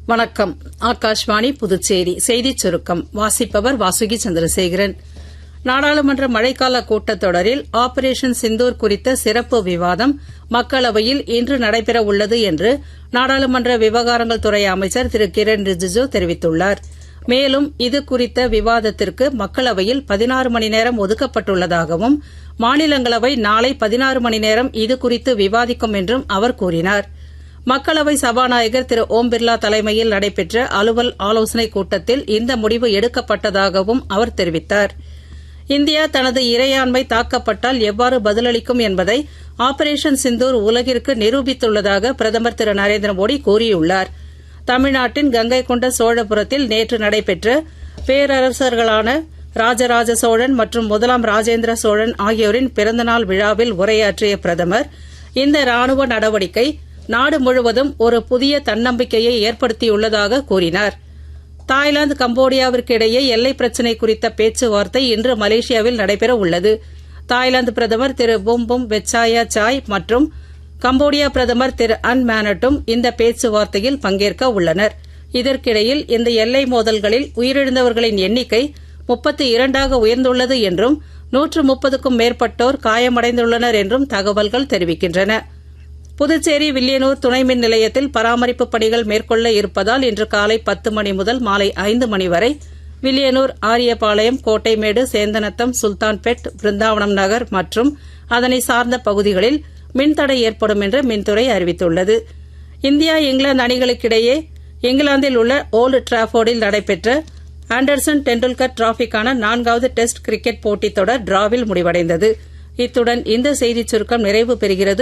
வணக்கம். ஆகாஷ்வாணி புதுச்சேரி செய்திச் சுருக்கம் வாசிப்பவர் வாசுகி சந்திரசேகரன். நாடாளுமன்ற மழைக்கால கூட்டத்தொடரில் ஆபரேஷன் சிந்தூர் குறித்த சிறப்பு விவாதம் மக்களவையில் இன்று நடைபெறவுள்ளது என்று நாடாளுமன்ற விவகாரங்கள் துறை அமைச்சர் திரு கிரண் ரிஜிஜு தெரிவித்துள்ளார். மேலும் இது குறித்த விவாதத்திற்கு மக்களவையில் 16 மணி நேரம் ஒதுக்கப்பட்டுள்ளதாகவும் மாநிலங்களவை நாளை 16 மணி நேரம் இதுகுறித்து விவாதிக்கும் என்றும் அவர் கூறினார். மக்களவை சபாநாயகர் திரு ஓம் பிர்லா தலைமையில் நடைபெற்ற அலுவல் ஆலோசனைக் கூட்டத்தில் இந்த முடிவு எடுக்கப்பட்டதாகவும் அவர் தெரிவித்தார். இந்தியா தனது இறையாண்மை தாக்கப்பட்டால் எவ்வாறு பதிலளிக்கும் என்பதை ஆபரேஷன் சிந்தூர் உலகிற்கு நிரூபித்துள்ளதாக பிரதமர் திரு நரேந்திரமோடி கூறியுள்ளார். தமிழ்நாட்டின் கங்கை கொண்ட சோழபுரத்தில் நேற்று நடைபெற்ற பேரரசர்களான ராஜராஜ சோழன் மற்றும் முதலாம் ராஜேந்திர சோழன் ஆகியோரின் பிறந்தநாள் விழாவில் உரையாற்றிய பிரதமர் இந்த ராணுவ நடவடிக்கை நாடு முழுவதும் ஒரு புதிய தன்னம்பிக்கையை ஏற்படுத்தியுள்ளதாக கூறினார். தாய்லாந்து கம்போடியாவிற்கு இடையே எல்லைப் பிரச்சினை குறித்த பேச்சுவார்த்தை இன்று மலேசியாவில் நடைபெற உள்ளது. தாய்லாந்து பிரதமர் திரு பும்பும் வெச்சாயா சாய் மற்றும் கம்போடியா பிரதமர் திரு அன் மேனட்டும் இந்த பேச்சுவார்த்தையில் பங்கேற்க உள்ளனர். இதற்கிடையில் இந்த எல்லை மோதல்களில் உயிரிழந்தவர்களின் எண்ணிக்கை 32ஆக உயர்ந்துள்ளது என்றும் 130க்கும் மேற்பட்டோர் காயமடைந்துள்ளனர் என்றும் தகவல்கள் தெரிவிக்கின்றன. புதுச்சேரி வில்லியனூர் துணை மின் நிலையத்தில் பராமரிப்பு பணிகள் மேற்கொள்ள இருப்பதால் இன்று காலை 10 மணி முதல் மாலை 5 மணி வரை வில்லியனூர், ஆரியபாளையம், கோட்டைமேடு, சேந்தனத்தம், சுல்தான்பேட், பிருந்தாவனம் நகர் மற்றும் அதனை சார்ந்த பகுதிகளில் மின்தடை ஏற்படும் என்று மின்துறை அறிவித்துள்ளது. இந்தியா இங்கிலாந்து அணிகளுக்கிடையே இங்கிலாந்தில் உள்ள ஓல்டு டிராஃபோர்டில் நடைபெற்ற ஆண்டர்சன் டெண்டுல்கர் டிராபிக்கான 4வது டெஸ்ட் கிரிக்கெட் போட்டித் தொடர் டிராவில் முடிவடைந்தது. இத்துடன் இந்த செய்திச் சுருக்கம் நிறைவு பெறுகிறது.